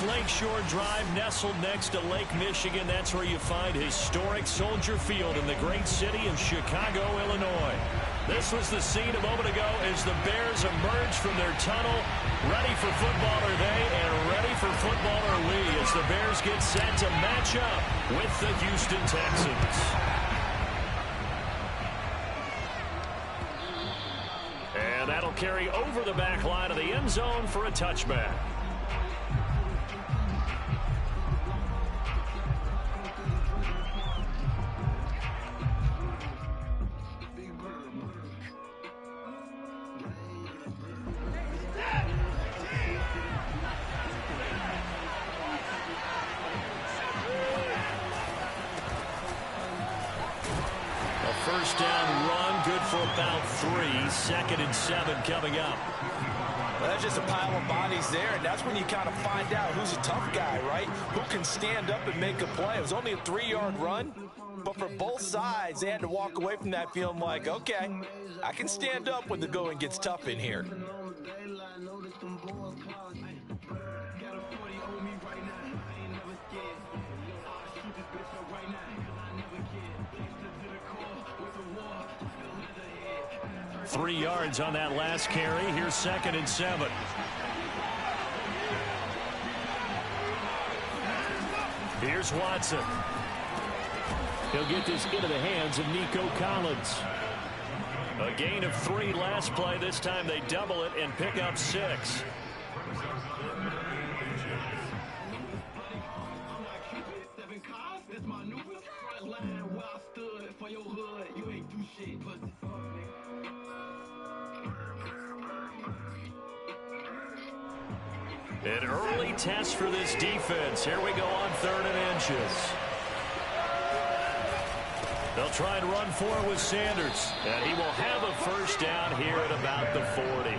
Lakeshore Drive, nestled next to Lake Michigan. That's where you find historic Soldier Field in the great city of Chicago, Illinois. This was the scene a moment ago as the Bears emerged from their tunnel. Ready for football are they, and ready for football are we, as the Bears get set to match up with the Houston Texans. And that'll carry over the back line of the end zone for a touchback. First down run, good for about 3. 2nd and 7 coming up. Well, that's just a pile of bodies there, and that's when you kind of find out who's a tough guy, right? Who can stand up and make a play. It was only a 3-yard run, but for both sides, they had to walk away from that feeling like, okay, I can stand up when the going gets tough in here. Three yards on that last carry. Here's 2nd and 7. Here's Watson. He'll get this into the hands of Nico Collins. A gain of 3 last play. This time they double it and pick up 6. An early test for this defense. Here we go on 3rd and inches. They'll try and run for it with Sanders. And he will have a first down here at about the 40.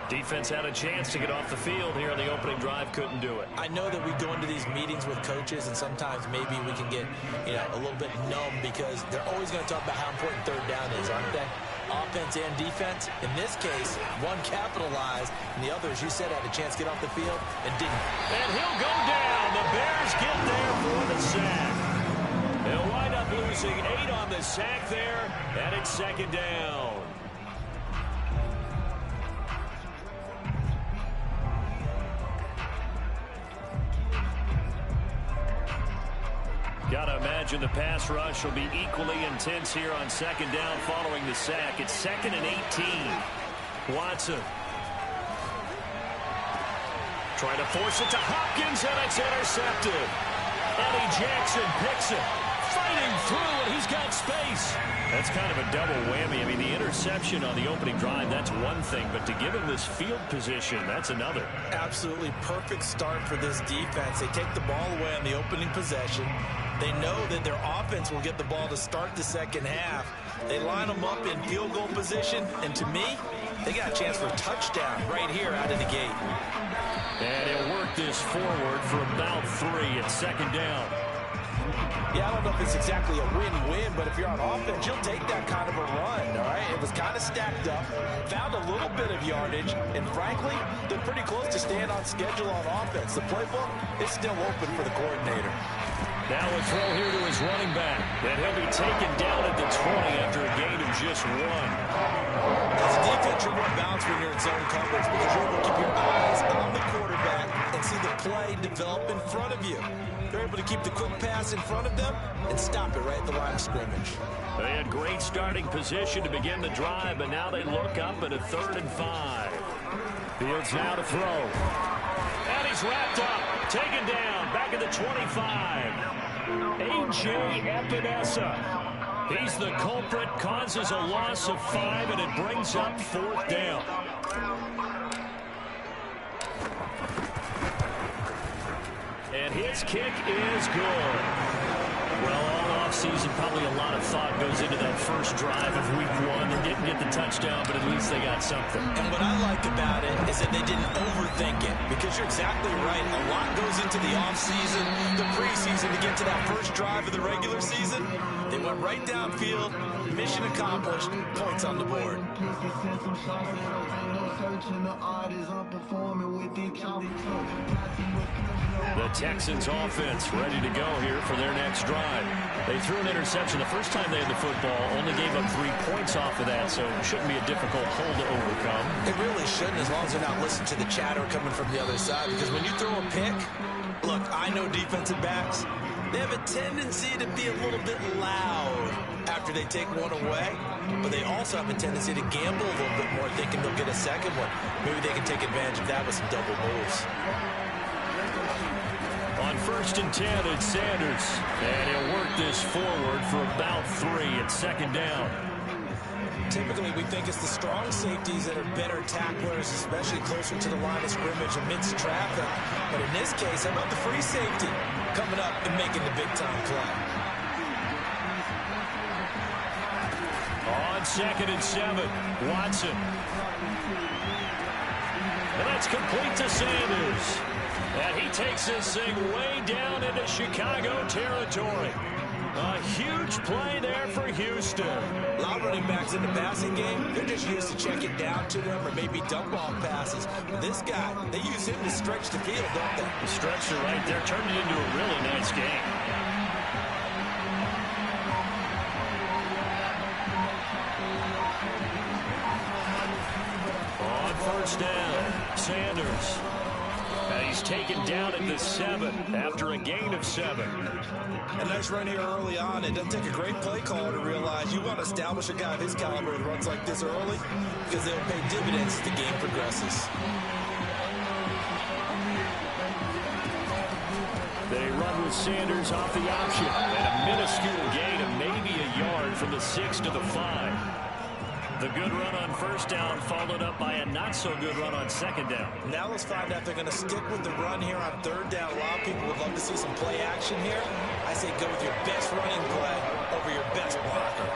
Defense had a chance to get off the field here on the opening drive. Couldn't do it. I know that we go into these meetings with coaches, and sometimes maybe we can get, a little bit numb because they're always going to talk about how important 3rd down is, aren't they? Offense and defense. In this case, one capitalized, and the other, as you said, had a chance to get off the field and didn't. And he'll go down. The Bears get there for the sack. They'll wind up losing 8 on the sack there, and it's 2nd down. Got to imagine the pass rush will be equally intense here on 2nd down following the sack. It's 2nd and 18. Watson. Trying to force it to Hopkins, and it's intercepted. Eddie Jackson picks it. Fighting through, and he's got space. That's kind of a double whammy. I mean, the interception on the opening drive, that's one thing, but to give him this field position, that's another. Absolutely perfect start for this defense. They take the ball away on the opening possession. They know that their offense will get the ball to start the second half. They line them up in field goal position, and to me, they got a chance for a touchdown right here out of the gate. And he'll work this forward for about 3 at 2nd down. Yeah, I don't know if it's exactly a win-win, but if you're on offense, you'll take that kind of a run, all right? It was kind of stacked up, found a little bit of yardage, and frankly, they're pretty close to staying on schedule on offense. The playbook is still open for the coordinator. Now a throw here to his running back, and he'll be taken down at the 20 after a gain of just 1. As a defense, you're more balanced when you're in zone coverage because you're able to keep your eyes on the quarterback and see the play develop in front of you. They're able to keep the quick pass in front of them and stop it right at the line of scrimmage. They had great starting position to begin the drive, but now they look up at a 3rd and 5. Fields now to throw. And he's wrapped up, taken down, back at the 25. A.J. Epinesa. He's the culprit, causes a loss of 5, and it brings up 4th down. And his kick is good. Well, all offseason, probably a lot of thought goes into that first drive of Week 1. They didn't get the touchdown, but at least they got something. And what I like about it is that they didn't overthink it, because you're exactly right. A lot goes into the offseason, the preseason, to get to that first drive of the regular season. They went run right downfield. Mission accomplished. Points on the board. The Texans offense ready to go here for their next drive. They threw an interception the first time they had the football, only gave up 3 points off of that, so it shouldn't be a difficult hole to overcome. It really shouldn't, as long as they're not listening to the chatter coming from the other side, because when you throw a pick, look, I know defensive backs, they have a tendency to be a little bit loud after they take one away, but they also have a tendency to gamble a little bit more, thinking they'll get a second one. Maybe they can take advantage of that with some double moves. On 1st and 10, it's Sanders, and he'll work this forward for about 3 at 2nd down. Typically, we think it's the strong safeties that are better tacklers, especially closer to the line of scrimmage amidst traffic. But in this case, how about the free safety coming up and making the big-time play? On 2nd and 7, Watson. And that's complete to Sanders. And he takes this thing way down into Chicago territory. A huge play there for Houston. A lot of running backs in the passing game, they're just used to check it down to them or maybe dump off passes. This guy, they use him to stretch the field, don't they? The stretcher right there turned it into a really nice game. On 1st down, Sanders. And he's taken down at the 7 after a gain of 7. A nice run here early on. It doesn't take a great play caller to realize you want to establish a guy of his caliber that runs like this early, because they'll pay dividends as the game progresses. They run with Sanders off the option, and a minuscule gain of maybe a yard from the 6 to the 5. The good run on 1st down followed up by a not-so-good run on 2nd down. Now let's find out if they're going to stick with the run here on 3rd down. A lot of people would love to see some play action here. I say go with your best running play over your best blocker.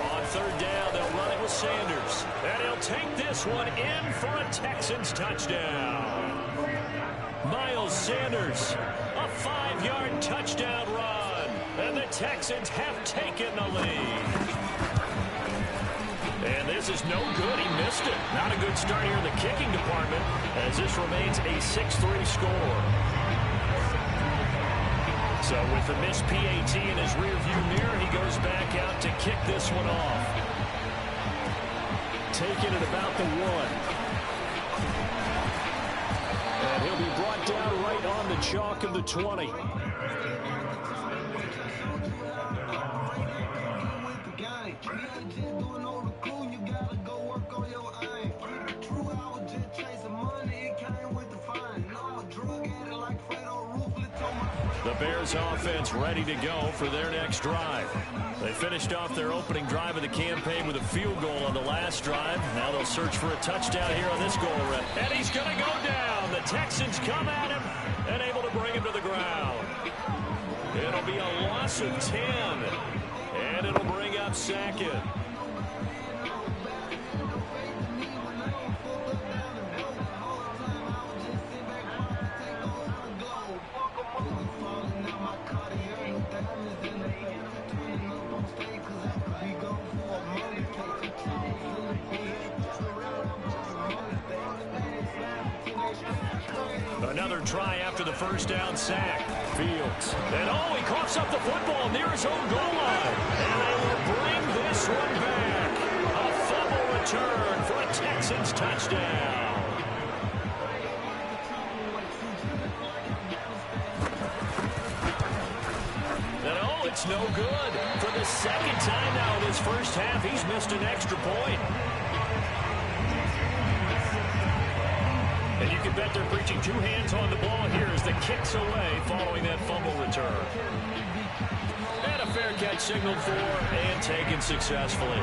On 3rd down, they'll run it with Sanders. And he'll take this one in for a Texans touchdown. Miles Sanders, a 5-yard touchdown run. And the Texans have taken the lead. And this is no good. He missed it. Not a good start here in the kicking department, as this remains a 6-3 score. So with the missed PAT in his rearview mirror, he goes back out to kick this one off. Taking it about the 1. And he'll be brought down right on the chalk of the 20. The Bears offense ready to go for their next drive. They finished off their opening drive of the campaign with a field goal on the last drive. Now they'll search for a touchdown here on this goal run. And he's going to go down. The Texans come at him and able to bring him to the ground. It'll be a loss of 10. And it'll bring up 2nd. Another try after the 1st down sack. Fields. And oh, he coughs up the football near his own goal line. And they will bring this one back. A fumble return for a Texans touchdown. And oh, it's no good. For the 2nd time now in his first half, he's missed an extra point. And you can bet they're preaching 2 hands on the ball here as the kick's away following that fumble return. And a fair catch signaled for and taken successfully.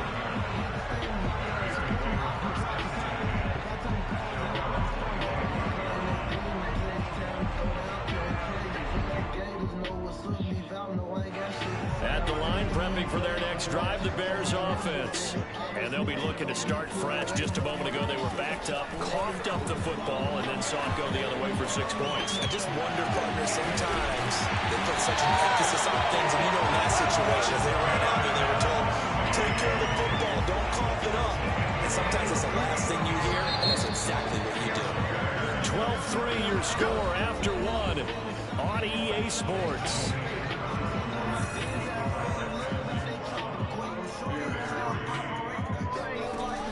At the line, prepping for their next drive, the Bears offense. And they'll be looking to start fresh. Just a moment ago, they were backed up, coughed up the football, and then saw it go the other way for 6 points. I just wonder, partner, sometimes they put such an emphasis on things. And in that situation, as they ran out there, they were told, take care of the football, don't cough it up. And sometimes it's the last thing you hear, and that's exactly what you do. 12-3 your score after one on EA Sports.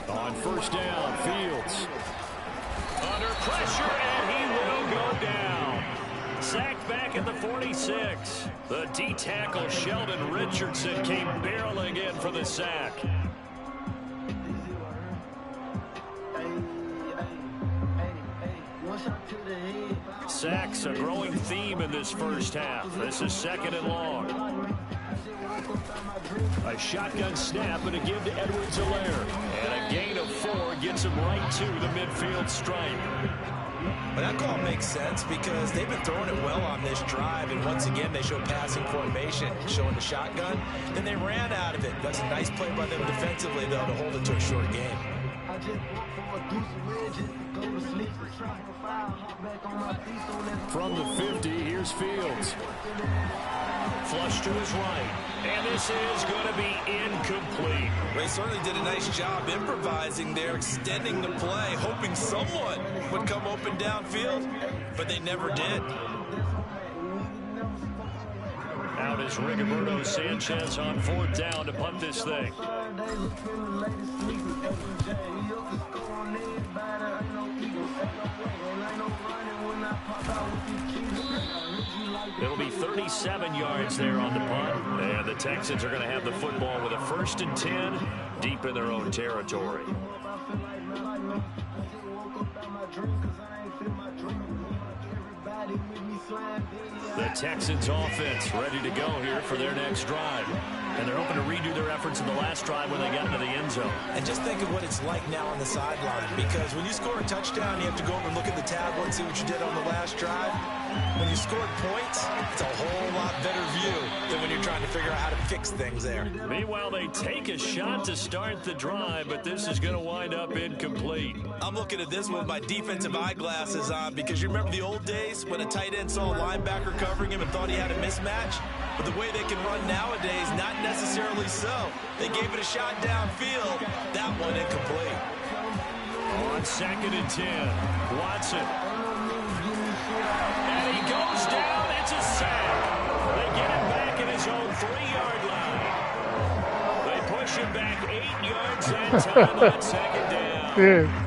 On first down, Fields under pressure, and he will go down. Sacked back at the 46. The D-tackle Sheldon Richardson came barreling in for the sack. Sacks a growing theme in this first half. This is 2nd and long. A shotgun snap and a give to Edwards-Helaire. And a gain of 4 gets him right to the midfield stripe. Well, that call makes sense because they've been throwing it well on this drive, and once again they show passing formation, showing the shotgun. Then they ran out of it. That's a nice play by them defensively, though, to hold it to a short game. From the 50, here's Fields. Flush to his right. And this is going to be incomplete. They certainly did a nice job improvising there, extending the play, hoping someone would come open downfield, but they never did. Out is Rigoberto Sanchez on 4th down to punt this thing. It'll be 37 yards there on the punt. And the Texans are going to have the football with a 1st and 10 deep in their own territory. The Texans offense ready to go here for their next drive. And they're hoping to redo their efforts in the last drive when they got into the end zone. And just think of what it's like now on the sideline, because when you score a touchdown, you have to go over and look at the tablet and see what you did on the last drive. When you scored points, it's a whole lot better view than when you're trying to figure out how to fix things there. Meanwhile, they take a shot to start the drive, but this is going to wind up incomplete. I'm looking at this with my defensive eyeglasses on, because you remember the old days when a tight end saw a linebacker covering him and thought he had a mismatch? But the way they can run nowadays, not necessarily so. They gave it a shot downfield. That one incomplete. On 2nd and 10, Watson. And he goes down. It's a sack. They get him back in his own 3-yard line. They push him back 8 yards that time on 2nd down. Yeah.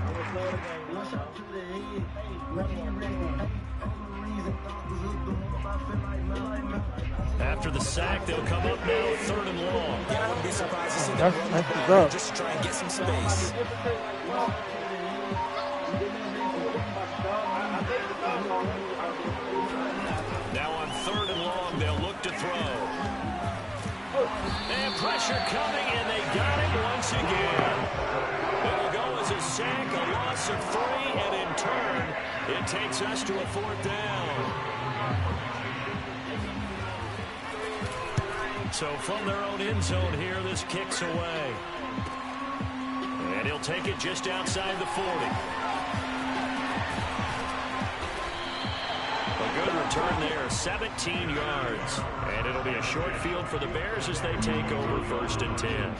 After the sack, they'll come up now 3rd and long. Yeah, I wouldn't be surprised to see them run just to try and get some space. Now on 3rd and long, they'll look to throw. And pressure coming, and they got it once again. It'll go as a sack, a loss of 3, and in turn, it takes us to a 4th down. So from their own end zone here, this kicks away. And he'll take it just outside the 40. A good return there, 17 yards. And it'll be a short field for the Bears as they take over 1st and 10.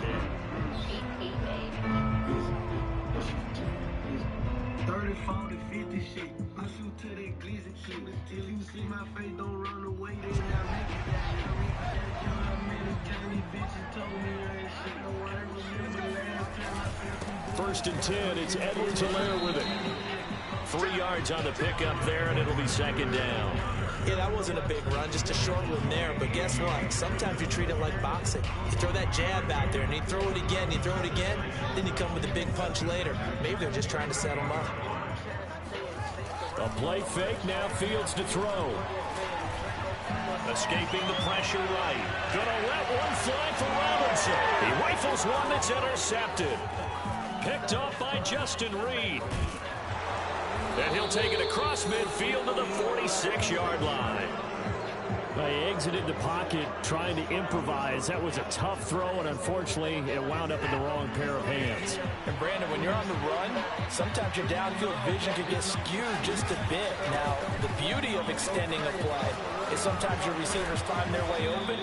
30, 40, 50 shit. I shoot to that glizzy shit. Till you see my face, don't run away, then I make it that shit. First and 10, it's Edwards-Helaire with it. 3 yards on the pickup there, and it'll be 2nd down. Yeah, that wasn't a big run, just a short one there. But guess what? Sometimes you treat it like boxing. You throw that jab back there, and you throw it again, you throw it again, then you come with a big punch later. Maybe they're just trying to set them up. A play fake, now Fields to throw. Escaping the pressure right. Gonna let one fly for Robinson. He rifles one that's intercepted. Picked off by Justin Reed. And he'll take it across midfield to the 46-yard line. They exited the pocket trying to improvise. That was a tough throw, and unfortunately, it wound up in the wrong pair of hands. And Brandon, when you're on the run, sometimes your downfield vision can get skewed just a bit. Now, the beauty of extending a play is sometimes your receivers find their way open,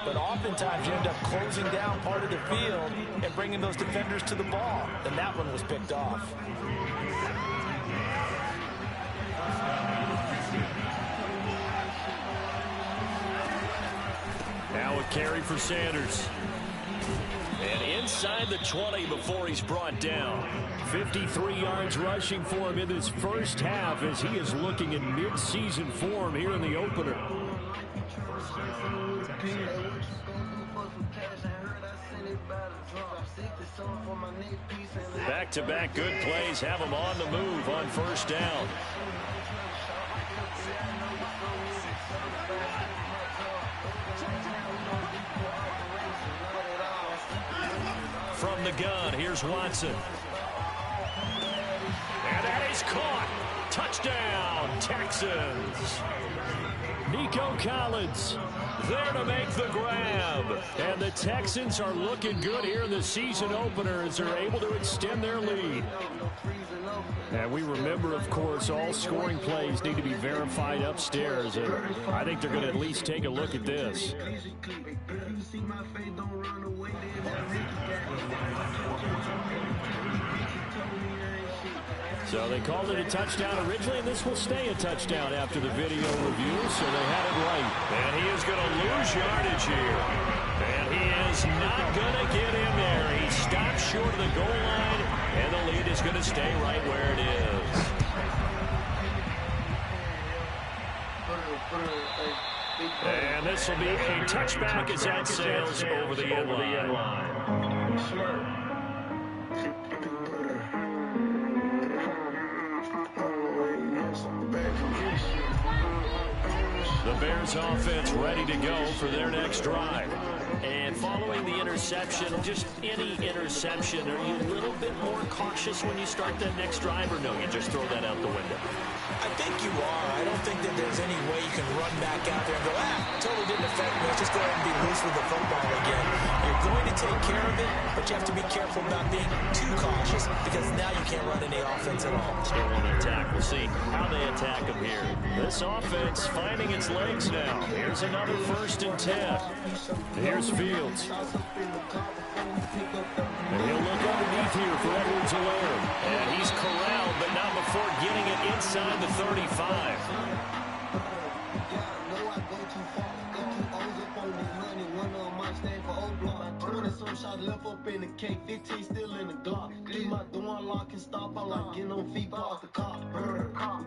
but oftentimes you end up closing down part of the field and bringing those defenders to the ball. And that one was picked off. Now a carry for Sanders. And inside the 20 before he's brought down. 53 yards rushing for him in this first half as he is looking in mid-season form here in the opener. Back-to-back good plays have him on the move on first down. From the gun, here's Watson. And that is caught. Touchdown, Texans. Nico Collins there to make the grab. And the Texans are looking good here in the season opener as they're able to extend their lead. And we remember, of course, all scoring plays need to be verified upstairs. And I think they're going to at least take a look at this. So they called it a touchdown originally, and this will stay a touchdown after the video review, so they had it right. And he is going to lose yardage here. And he is not going to get in there. He stops short of the goal line, and the lead is going to stay right where it is. And this will be a touchback as that sails over the end line. The Bears offense ready to go for their next drive. And following the interception, just any interception, are you a little bit more cautious when you start that next drive, or no, you just throw that out the window? I think you are. I don't think that there's any way you can run back out there and go, totally didn't affect me. Let's just go ahead and be loose with the football again. You're going to take care of it, but you have to be careful about being too cautious because now you can't run any offense at all. Still want to attack. We'll see how they attack them here. This offense finding its legs now. Here's another 1st and 10. Here's Fields. And he'll look underneath here for Edwards-Helaire. And he's corralled, but not before getting it inside the 35. Left up in the cake, 15 still in the Glock. Leave my door unlock and stop. I like getting on feet off the cop.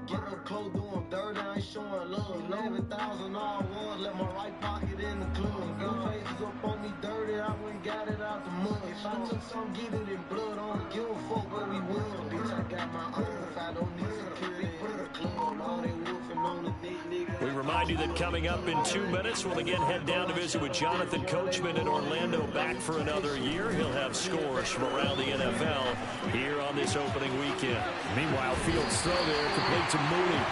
Get up close, doing dirt, I ain't showing love. 11,000 all was, let my right pocket in the club. Your faces up on me dirty, I went got it out the mud. If I took some, get it in blood, I don't give a fuck where we would. Bitch, I got my own, if I don't need security, put the club. All they wolfing on the dick, nigga. We remind you that coming up in 2 minutes, we'll again head down to visit with Jonathan Coachman in Orlando, back for another year. He'll have scores from around the NFL here on this opening weekend. Meanwhile, Fields' throw there complete to Mooney.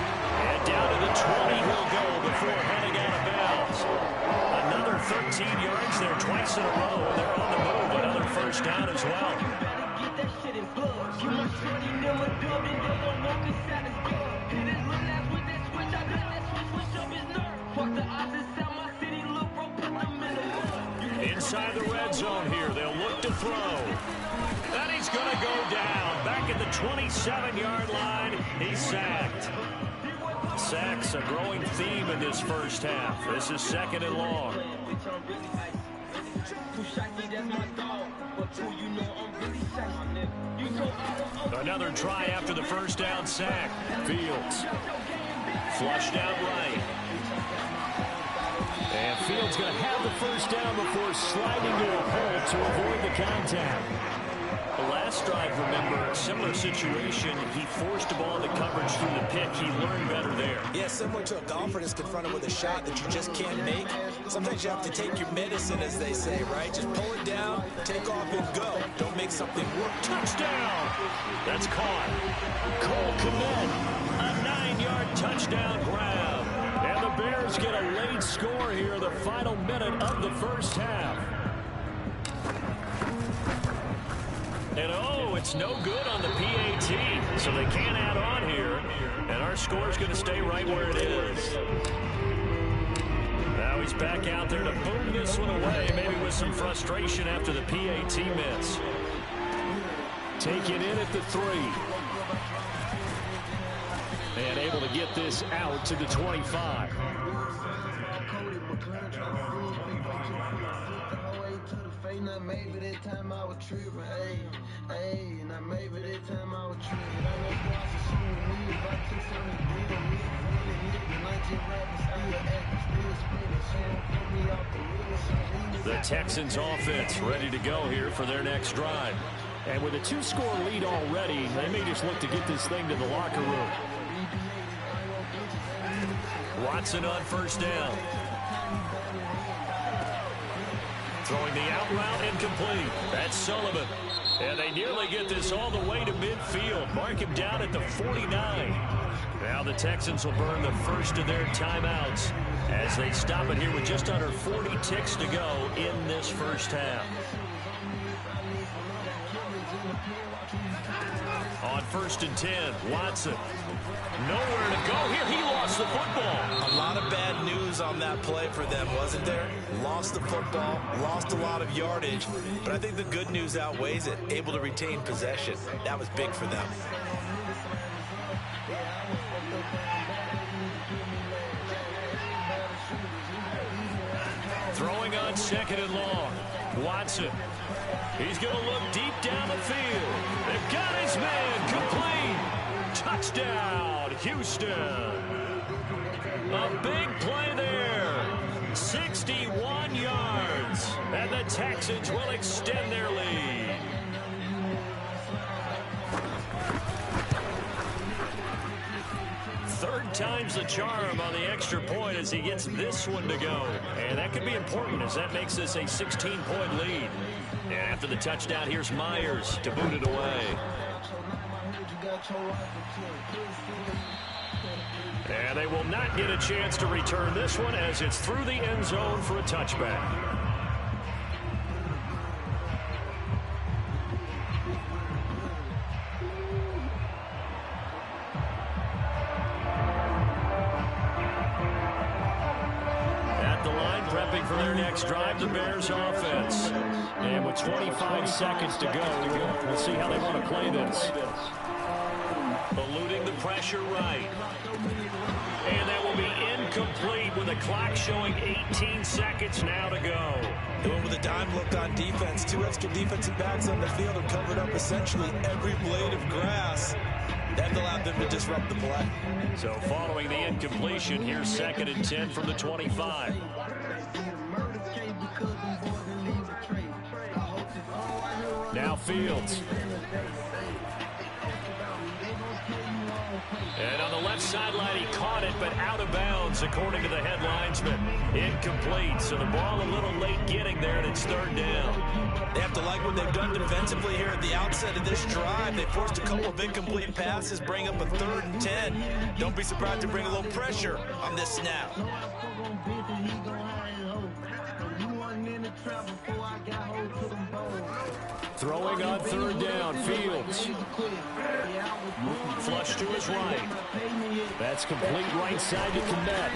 And down to the 20 he'll go before heading out of bounds. Another 13 yards there twice in a row. And they're on the move. Another 1st down as well. Inside the red zone here, they'll look to throw. And he's going to go down. Back at the 27-yard line, he's sacked. Sacks a growing theme in this first half. This is 2nd and long. Another try after the 1st down sack. Fields flushed out right. And Fields going to have the 1st down before sliding to a hole to avoid the contact. The last drive, remember, a similar situation. He forced the ball into coverage through the pick. He learned better there. Yeah, similar to a golfer that's confronted with a shot that you just can't make. Sometimes you have to take your medicine, as they say, right? Just pull it down, take off, and go. Don't make something work. Touchdown! That's caught. Cole Kmet, a 9-yard touchdown grab. And the Bears get a late score here, the final minute of the first half. And oh, it's no good on the PAT, so they can't add on here. And our score's going to stay right where it is. Now he's back out there to boom this one away, maybe with some frustration after the PAT miss. Taken in at the 3. And able to get this out to the 25. Now maybe that time I was tripping, hey, now maybe that time I was tripping. I know boys are shooting me if I took something real, really hit the 19 rapping, still acting, still spinning, she don't put me off the wheel. The Texans offense ready to go here for their next drive. And with a 2-score lead already, they may just look to get this thing to the locker room. Watson on first down. Throwing the out route incomplete. That's Sullivan. And they nearly get this all the way to midfield. Mark him down at the 49. Now the Texans will burn the first of their timeouts as they stop it here with just under 40 ticks to go in this first half. On 1st and 10, Watson. Nowhere to go here. He lost the football. A lot of bad news on that play for them, wasn't there? Lost the football, lost a lot of yardage, but I think the good news outweighs it. Able to retain possession. That was big for them. Throwing on 2nd and long. Watson. He's going to look deep down the field. They've got his man complete. Touchdown, Houston. A big play there. 61 yards. And the Texans will extend their lead. Third time's the charm on the extra point as he gets this one to go. And that could be important as that makes this a 16-point lead. And after the touchdown, here's Myers to boot it away. And they will not get a chance to return this one as it's through the end zone for a touchback. Prepping for their next drive, the Bears offense. And with 25 seconds to go, we'll see how they want to play this. Eluding the pressure right. And that will be incomplete with the clock showing 18 seconds now to go. They went with a dime look on defense. 2 extra defensive backs on the field and covered up essentially every blade of grass. That allowed them to disrupt the play. So following the incompletion, here's 2nd and 10 from the 25. Now Fields. And on the left sideline, he caught it, but out of bounds, according to the head linesman. Incomplete, so the ball a little late getting there, and it's 3rd down. They have to like what they've done defensively here at the outset of this drive. They forced a couple of incomplete passes, bring up a 3rd and 10. Don't be surprised to bring a little pressure on this snap. Throwing on 3rd down, Fields. Flush to his right. That's complete right side to Komet.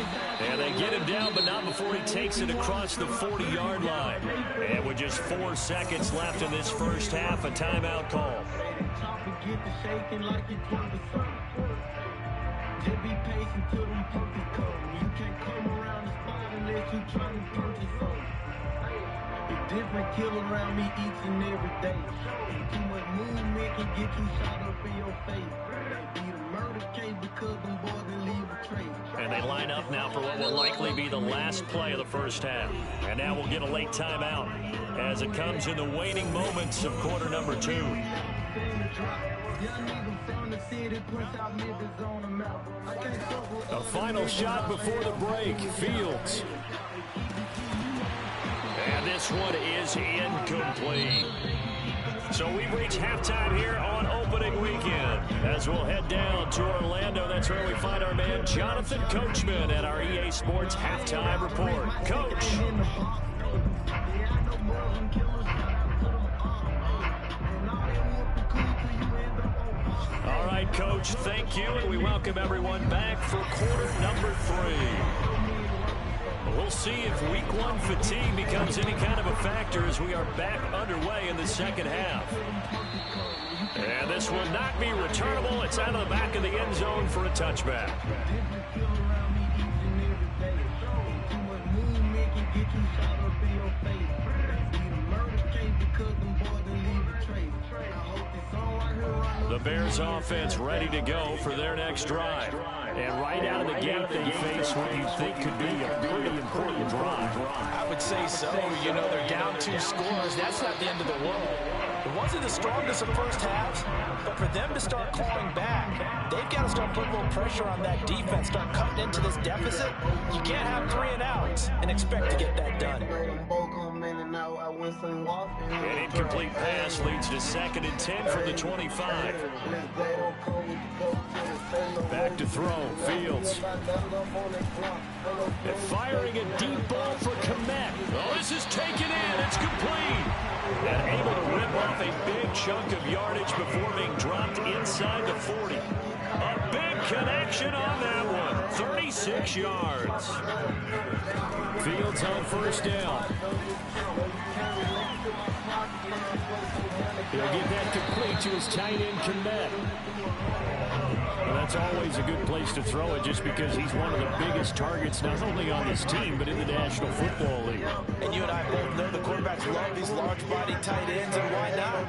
And they get him down, but not before he takes it across the 40-yard line. And with just 4 seconds left in this first half, a timeout call. Just be patient till them purpose come. You can't come around the spot unless you trying to purchase something. It's different kill around me each and every day. Too much movement can get you shot up in your face. They be the murder case because them boys that leave a trace. And they line up now for what will likely be the last play of the first half. And now we'll get a late timeout as it comes in the waning moments of quarter number 2. A final shot before the break. Fields. And this one is incomplete. So we've reached halftime here on opening weekend. As we'll head down to Orlando, that's where we find our man Jonathan Coachman at our EA Sports Halftime Report. Coach. All right, Coach, thank you, and we welcome everyone back for quarter number 3. We'll see if week 1 fatigue becomes any kind of a factor as we are back underway in the second half. And this will not be returnable. It's out of the back of the end zone for a touchback. The Bears offense ready to go for their next drive. And right out of the gate, they face what you think could be a pretty important drive. I would say so. You know, they're down 2 scores. That's not the end of the world. It wasn't the strongest of first halves, but for them to start clawing back, they've got to start putting a little pressure on that defense, start cutting into this deficit. You can't have 3 and outs and expect to get that done. An incomplete pass leads to 2nd and 10 from the 25. Back to throw, Fields. And firing a deep ball for Komet. Oh, this is taken in. It's complete. And able to rip off a big chunk of yardage before being dropped inside the 40. A big connection on that one. 36 yards. Fields on first down. He'll get that complete to his tight end, Komet. Well, that's always a good place to throw it just because he's one of the biggest targets not only on his team but in the National Football League. And you and I both know the quarterbacks love these large-body tight ends, and why not?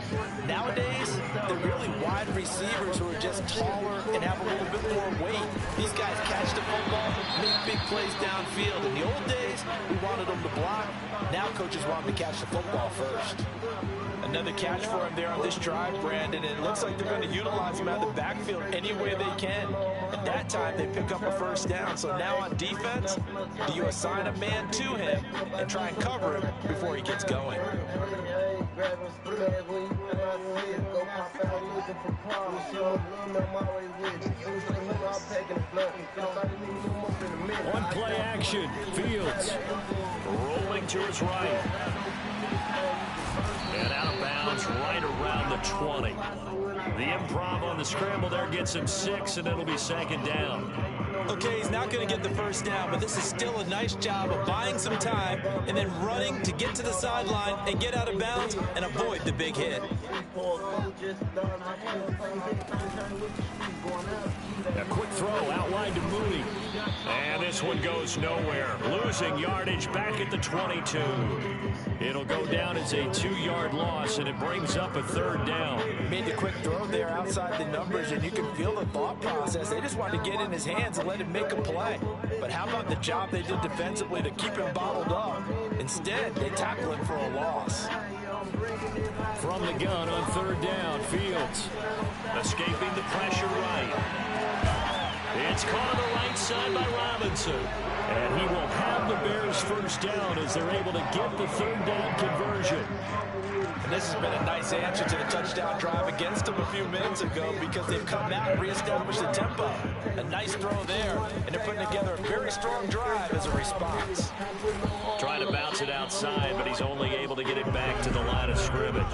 Nowadays, they're really wide receivers who are just taller and have a little bit more weight. These guys catch the football, make big plays downfield. In the old days, we wanted them to block. Now coaches want them to catch the football first. Another catch for him there on this drive, Brandon, and it looks like they're going to utilize him out of the backfield any way they can. And that time, they pick up a first down. So now on defense, do you assign a man to him and try and cover him before he gets going? One play action, Fields rolling to his right. And out of bounds right around the 20. The improv on the scramble there gets him 6, and it'll be 2nd down. Okay, he's not going to get the first down, but this is still a nice job of buying some time and then running to get to the sideline and get out of bounds and avoid the big hit. A quick throw out wide to Mooney. And this one goes nowhere. Losing yardage back at the 22. It'll go down as a 2-yard loss, and it brings up a 3rd down. Made the quick throw there outside the numbers, and you can feel the thought process. They just wanted to get in his hands and let him make a play. But how about the job they did defensively to keep him bottled up? Instead, they tackle him for a loss. From the gun on 3rd down, Fields escaping the pressure right. It's caught on the right side by Robinson. And he will have the Bears first down as they're able to get the 3rd down conversion. And this has been a nice answer to the touchdown drive against them a few minutes ago because they've come out and reestablished the tempo. A nice throw there, and they're putting together a very strong drive as a response. Trying to bounce it outside, but he's only able to get it back to the line of scrimmage.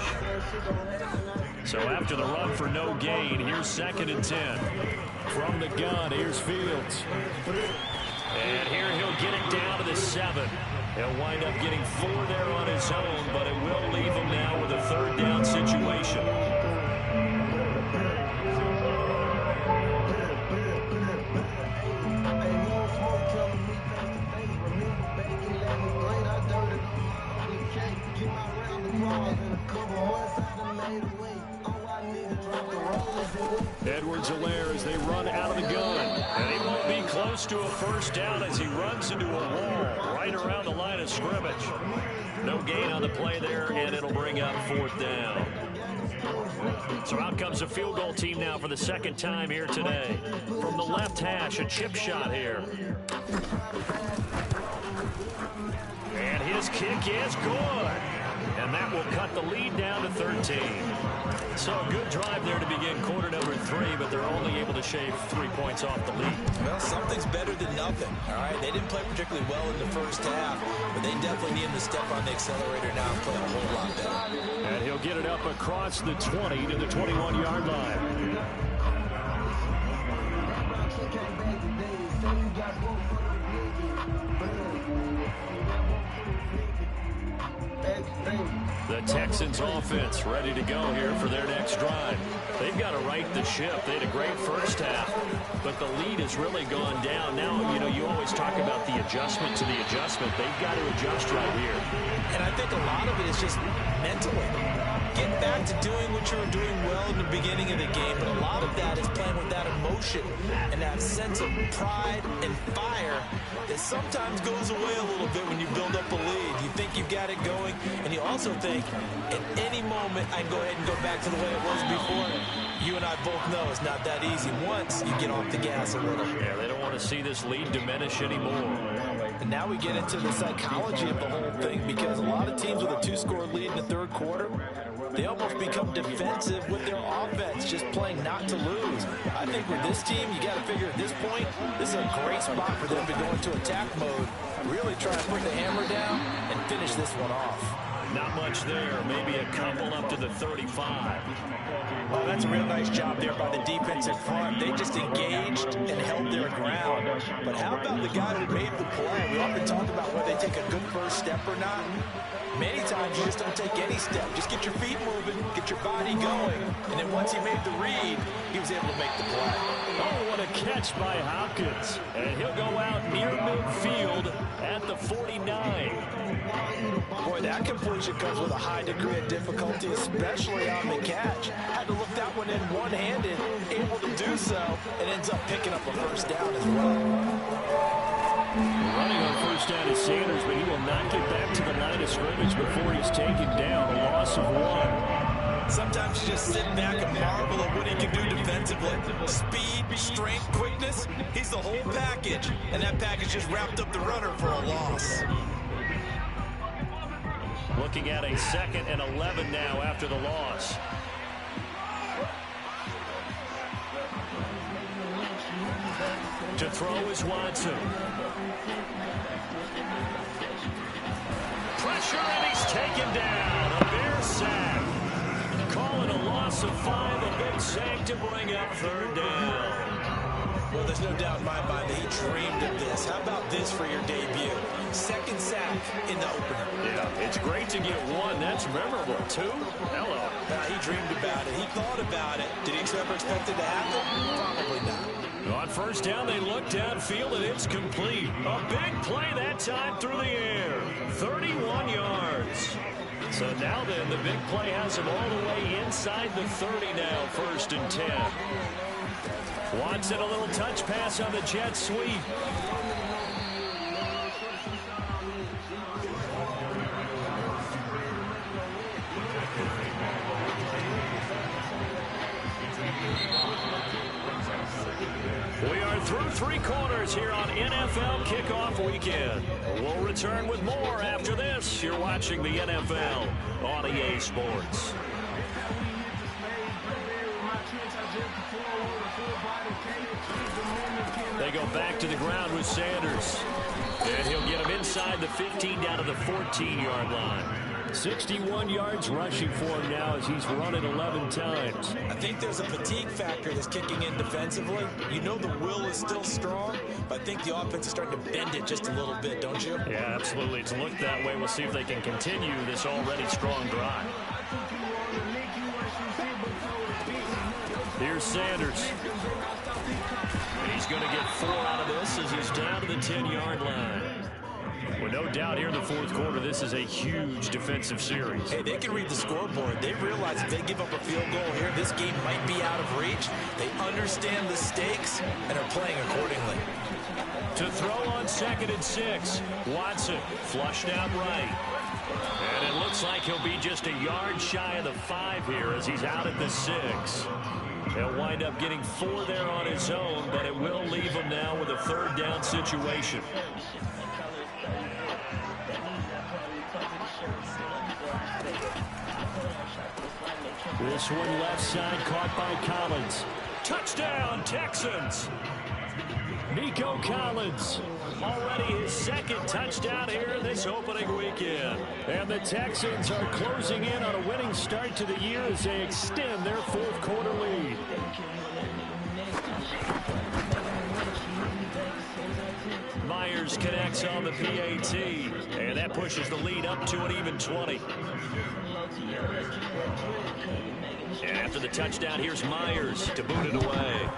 So after the run for no gain, here's 2nd and 10. From the gun, here's Fields. And here he'll get it down to the 7. He'll wind up getting 4 there on his own, but it will leave him now with a 3rd down situation. Edwards-Helaire as they run out of the gun. And he won't be close to a first down as he runs into a wall right around the line of scrimmage. No gain on the play there, and it'll bring up 4th down. So out comes the field goal team now for the 2nd time here today. From the left hash, a chip shot here. And his kick is good. And that will cut cut the lead down to 13. So a good drive there to begin quarter number 3, but they're only able to shave 3 points off the lead. Well, something's better than nothing, all right? They didn't play particularly well in the first half, but they definitely need to step on the accelerator now and play a whole lot better. And he'll get it up across the 20 to the 21-yard line. The Texans offense ready to go here for their next drive. They've got to right the ship. They had a great first half, but the lead has really gone down. Now, you always talk about the adjustment to the adjustment. They've got to adjust right here. And I think a lot of it is just mentally. Getting back to doing what you were doing well in the beginning of the game, but a lot of that is playing with that emotion and that sense of pride and fire that sometimes goes away a little bit when you build up a lead. You think you've got it going, and you also think at any moment I can go ahead and go back to the way it was before. You and I both know it's not that easy once you get off the gas a little. Yeah, they don't want to see this lead diminish anymore. And now we get into the psychology of the whole thing, because a lot of teams with a 2-score lead in the third quarter, they almost become defensive with their offense, just playing not to lose. I think with this team, you got to figure at this point, this is a great spot for them to go into attack mode, really try to put the hammer down and finish this one off. Not much there, maybe a couple up to the 35. Well, that's a real nice job there by the defensive front. They just engaged and held their ground. But how about the guy who made the play? We often talk about whether they take a good first step or not. Many times you just don't take any step. Just get your feet moving, get your body going. And then once he made the read, he was able to make the play. Oh, what a catch by Hopkins. And he'll go out near midfield at the 49. Boy, that completion comes with a high degree of difficulty, especially on the catch. Had to look that one in one-handed, able to do so, and ends up picking up a first down as well. Running on first down is Sanders, but he will not get back to the line of scrimmage before he's taken down. A loss of 1. Sometimes you just sit back and marvel at what he can do defensively. Speed, strength, quickness, he's the whole package. And that package just wrapped up the runner for a loss. Looking at a 2nd and 11 now after the loss. To throw is Watson. Pressure, and he's taken down. A Bear sack. Calling a loss of 5, a big sack to bring up 3rd down. Well, there's no doubt in my mind that he dreamed of this. How about this for your debut? 2nd sack in the opener. Yeah, it's great to get 1. That's memorable. 2? Hello. He dreamed about it. He thought about it. Did he ever expect it to happen? Probably not. On first down, they look downfield, and it's complete. A big play that time through the air. 31 yards. So now then, the big play has him all the way inside the 30 now, 1st and 10. Watson, a little touch pass on the jet sweep. We are through 3 quarters here on NFL Kickoff Weekend. We'll return with more after this. You're watching the NFL on EA Sports. They go back to the ground with Sanders. And he'll get him inside the 15 down to the 14-yard line. 61 yards rushing for him now as he's run it 11 times. I think there's a fatigue factor that's kicking in defensively. You know the will is still strong, but I think the offense is starting to bend it just a little bit, don't you? Yeah, absolutely. It's looked that way. We'll see if they can continue this already strong drive. Here's Sanders. And he's going to get 4 out of this as he's down to the 10-yard line. Well, no doubt here in the 4th quarter, this is a huge defensive series. Hey, they can read the scoreboard. They realize if they give up a field goal here, this game might be out of reach. They understand the stakes and are playing accordingly. To throw on 2nd and 6, Watson flushed out right. And it looks like he'll be just a yard shy of the 5 here as he's out at the 6. He'll wind up getting 4 there on his own, but it will leave him now with a 3rd down situation. This one left side caught by Collins. Touchdown, Texans. Nico Collins, already his second touchdown here this opening weekend. And the Texans are closing in on a winning start to the year as they extend their fourth quarter lead. Myers connects on the PAT, and that pushes the lead up to an even 20. And after the touchdown, here's Myers to boot it away.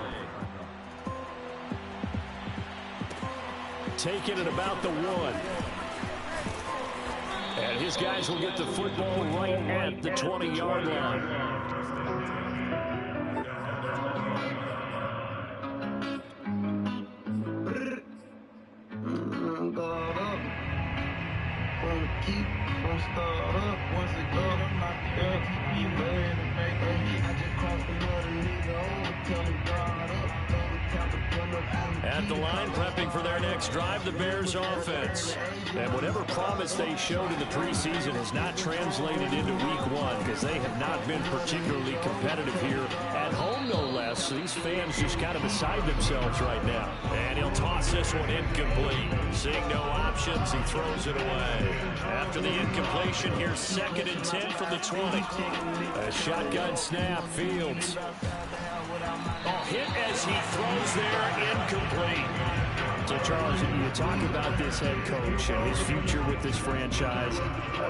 Taking it about the 1. And his guys will get the football right at the 20-yard line. At the line, prepping for their next drive, the Bears offense. And whatever promise they showed in the preseason has not translated into week 1 because they have not been particularly competitive here at home, no less. These fans just kind of beside themselves right now. And he'll toss this one incomplete. Seeing no options, he throws it away. After the incompletion, here's 2nd and 10 from the 20. A shotgun snap, Fields. Hit as he throws there, incomplete. So, Charles, you talk about this head coach and his future with this franchise.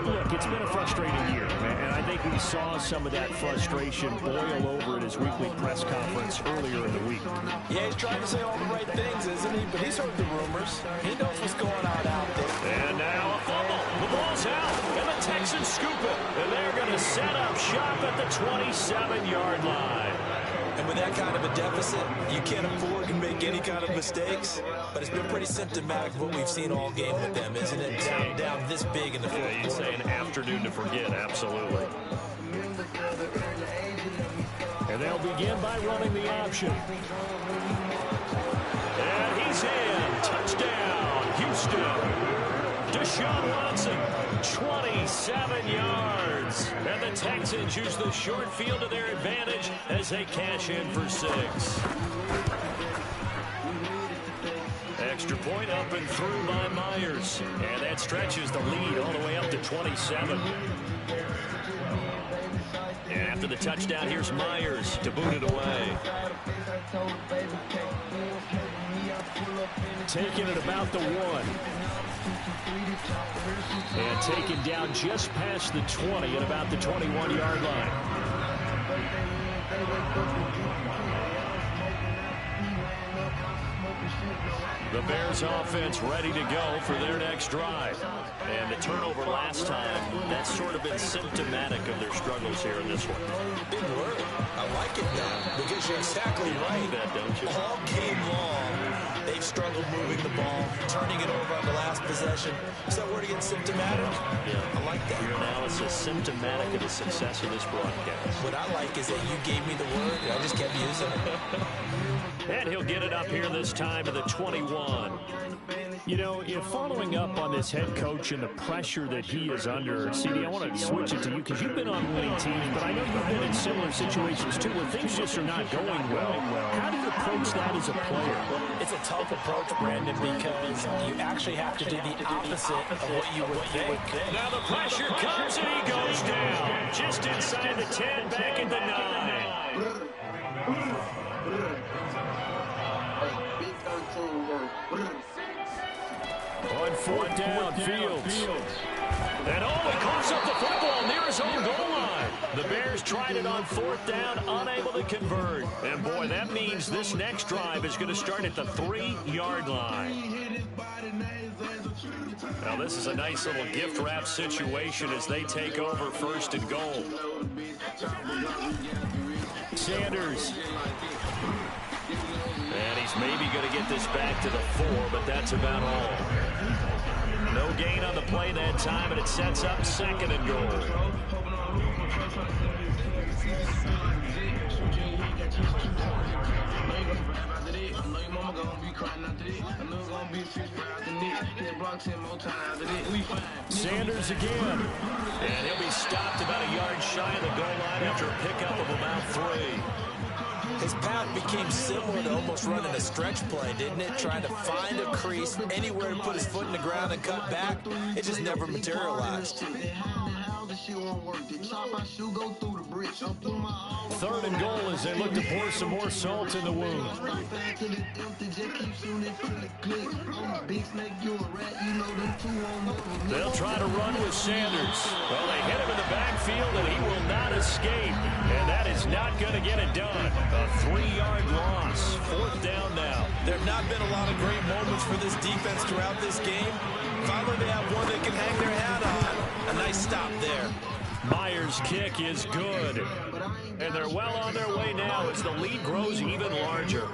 Look, it's been a frustrating year, and I think we saw some of that frustration boil over at his weekly press conference earlier in the week. Yeah, he's trying to say all the right things, isn't he? But he's heard the rumors. He knows what's going on out there. And now a fumble. The ball's out, and the Texans scoop it. And they're going to set up shop at the 27-yard line. And with that kind of a deficit, you can't afford to make any kind of mistakes. But it's been pretty symptomatic of what we've seen all game with them, isn't it? Down this big in the fourth quarter. You'd say an afternoon to forget, absolutely. And they'll begin by running the option. And he's in. Touchdown, Houston. Deshaun Watson, 27 yards. And the Texans use the short field to their advantage as they cash in for 6. Extra point up and through by Myers. And that stretches the lead all the way up to 27. And after the touchdown, here's Myers to boot it away. Taking it about the 1. And taken down just past the 20 at about the 21-yard line. The Bears offense ready to go for their next drive. And the turnover last time, that's sort of been symptomatic of their struggles here in this one. Big word. I like it now because you're exactly right. That, don't you? All game long, they've struggled moving the ball, turning it over on the last possession. Is that word again, symptomatic? Yeah. I like that. Your analysis symptomatic of the success of this broadcast. What I like is that you gave me the word, and I just kept using it. And he'll get it up here this time to the 21. You know, following up on this head coach and the pressure that he is under, CD, I want to switch it to you because you've been on winning teams, but I know you've been in similar situations too where things just are not going well. How do you approach that as a player? It's a tough approach, Brandon, because you actually have to do the opposite of what you would think. Now the pressure comes and he goes down. Just inside the 10, back at the 9. On 4th down, Fields. And he coughs up the football near his own goal line. The Bears tried it on 4th down, unable to convert. And boy, that means this next drive is going to start at the 3-yard line. Now this is a nice little gift wrap situation as they take over 1st and goal. Sanders. And he's maybe going to get this back to the 4, but that's about all. No gain on the play that time, and it sets up 2nd and goal. Sanders again. And he'll be stopped about a yard shy of the goal line after a pickup of about 3. His path became similar to almost running a stretch play, didn't it? Trying to find a crease, anywhere to put his foot in the ground and cut back. It just never materialized. 3rd and goal as they look to pour some more salt in the wound. They'll try to run with Sanders. Well, they hit him in the backfield, and he will not escape. And that is not going to get it done. A 3-yard loss. 4th down now. There have not been a lot of great moments for this defense throughout this game. Finally, they have one they can hang their hat on. A nice stop there. Myers' kick is good. And they're well on their way now as the lead grows even larger.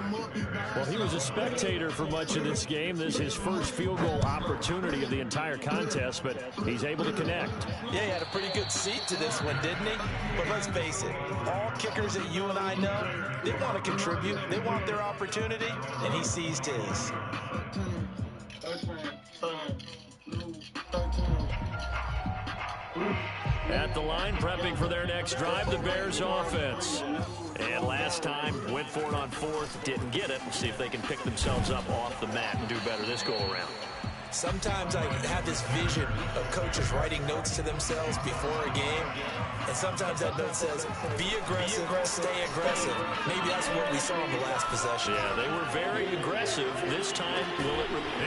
Well, he was a spectator for much of this game. This is his first field goal opportunity of the entire contest, but he's able to connect. Yeah, he had a pretty good seat to this one, didn't he? But let's face it, all kickers that you and I know, they want to contribute. They want their opportunity, and he seized his. At the line, prepping for their next drive, the Bears offense. And last time, went for it on 4th, didn't get it. See if they can pick themselves up off the mat and do better this go-around. Sometimes I have this vision of coaches writing notes to themselves before a game. And sometimes that note says, be aggressive, stay aggressive. Maybe that's what we saw in the last possession. Yeah, they were very aggressive. This time,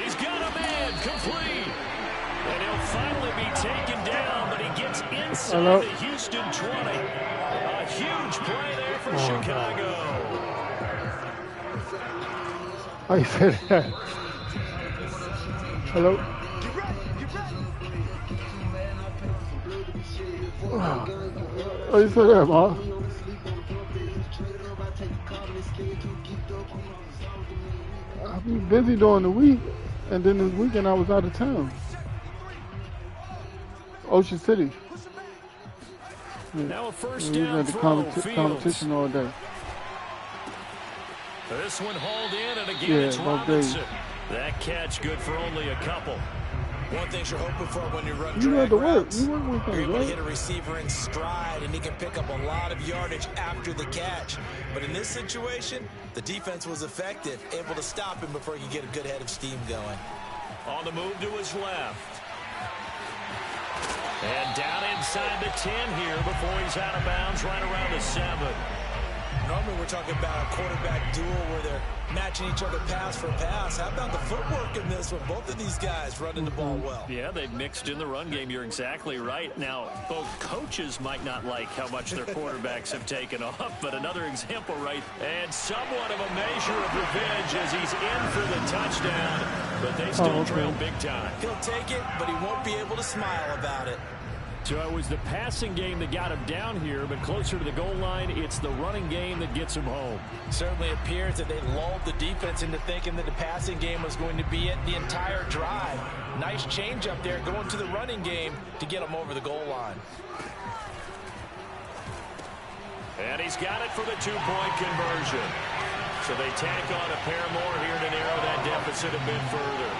he's got a man, complete. And he'll finally be taken down, but he gets inside the Houston 20. A huge play there for Chicago. How you say that? Hello? Oh, you say that, Ma? I've been busy during the week, and then this weekend I was out of town. Ocean City. Yeah. Now a first down at the competition all day. This one hauled in, and again it's Robinson. That catch good for only a couple. One thing you're hoping for when you run drag routes, you're able to hit a receiver in stride, and he can pick up a lot of yardage after the catch. But in this situation, the defense was effective, able to stop him before he could get a good head of steam going. On the move to his left. And down inside the 10 here before he's out of bounds, right around the 7. Normally we're talking about a quarterback duel where they're matching each other pass for pass. How about the footwork in this one? Both of these guys running the ball well. Yeah, they've mixed in the run game. You're exactly right. Now, both coaches might not like how much their quarterbacks have taken off, but another example, right? And somewhat of a measure of revenge as he's in for the touchdown, but they still trail big time. He'll take it, but he won't be able to smile about it. So it was the passing game that got him down here, but closer to the goal line, it's the running game that gets him home. Certainly appears that they lulled the defense into thinking that the passing game was going to be it the entire drive. Nice change up there going to the running game to get him over the goal line. And he's got it for the 2-point conversion. So they tack on a pair more here to narrow that deficit a bit further.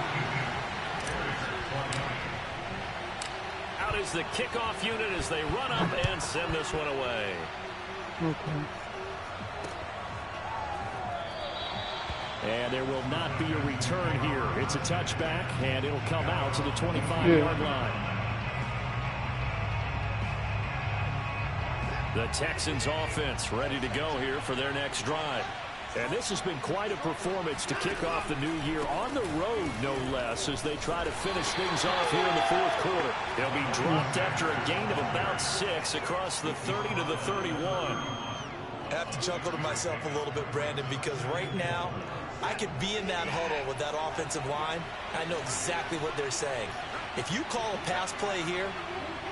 Is the kickoff unit as they run up and send this one away. Okay. And there will not be a return here. It's a touchback, and it'll come out to the 25-yard line. The Texans offense ready to go here for their next drive. And this has been quite a performance to kick off the new year on the road, no less, as they try to finish things off here in the 4th quarter. They'll be dropped after a gain of about 6 across the 30 to the 31. I have to chuckle to myself a little bit, Brandon, because right now I could be in that huddle with that offensive line. I know exactly what they're saying. If you call a pass play here,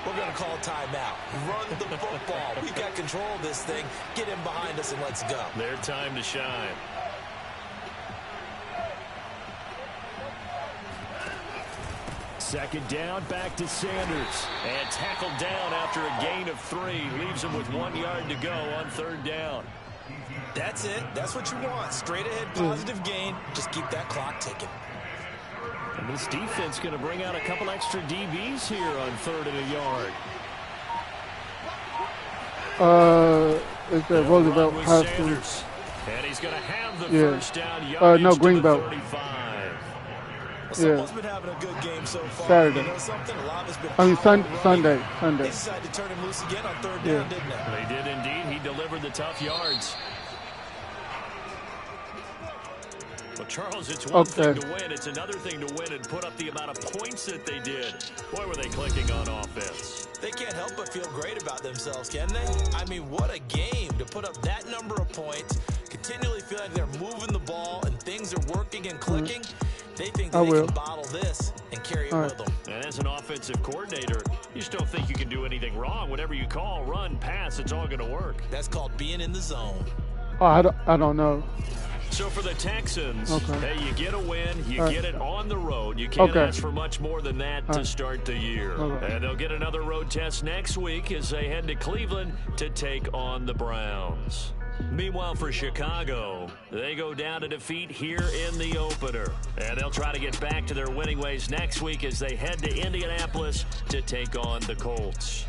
we're going to call a timeout. Run the football. We've got control of this thing. Get in behind us and let's go. Their time to shine. Second down, back to Sanders. And tackled down after a gain of 3. Leaves him with 1 yard to go on 3rd down. That's it. That's what you want. Straight ahead positive gain. Just keep that clock ticking. And this defense going to bring out a couple extra DBs here on 3rd and a yard. It's at Roosevelt Run with High School. Sanders. And he's going to have the Yeah. first down yardage No, to the Greenbelt. 35. Someone's been having a good game so far. Saturday. You know something? A lot has been I mean, power running. Sunday. They decided to turn him loose again on third Yeah. down, didn't they? They did indeed. He delivered the tough yards. Well, Charles, it's one thing to win. It's another thing to win and put up the amount of points that they did. Boy, were they clicking on offense. They can't help but feel great about themselves, can they? I mean, what a game to put up that number of points, continually feel like they're moving the ball and things are working and clicking. They think they can bottle this and carry it with them. And as an offensive coordinator, you just don't think you can do anything wrong. Whatever you call, run, pass, it's all going to work. That's called being in the zone. Oh, I don't know. So for the Texans, hey, you get a win, you get it on the road. You can't ask for much more than that to start the year. And they'll get another road test next week as they head to Cleveland to take on the Browns. Meanwhile, for Chicago, they go down to defeat here in the opener. And they'll try to get back to their winning ways next week as they head to Indianapolis to take on the Colts.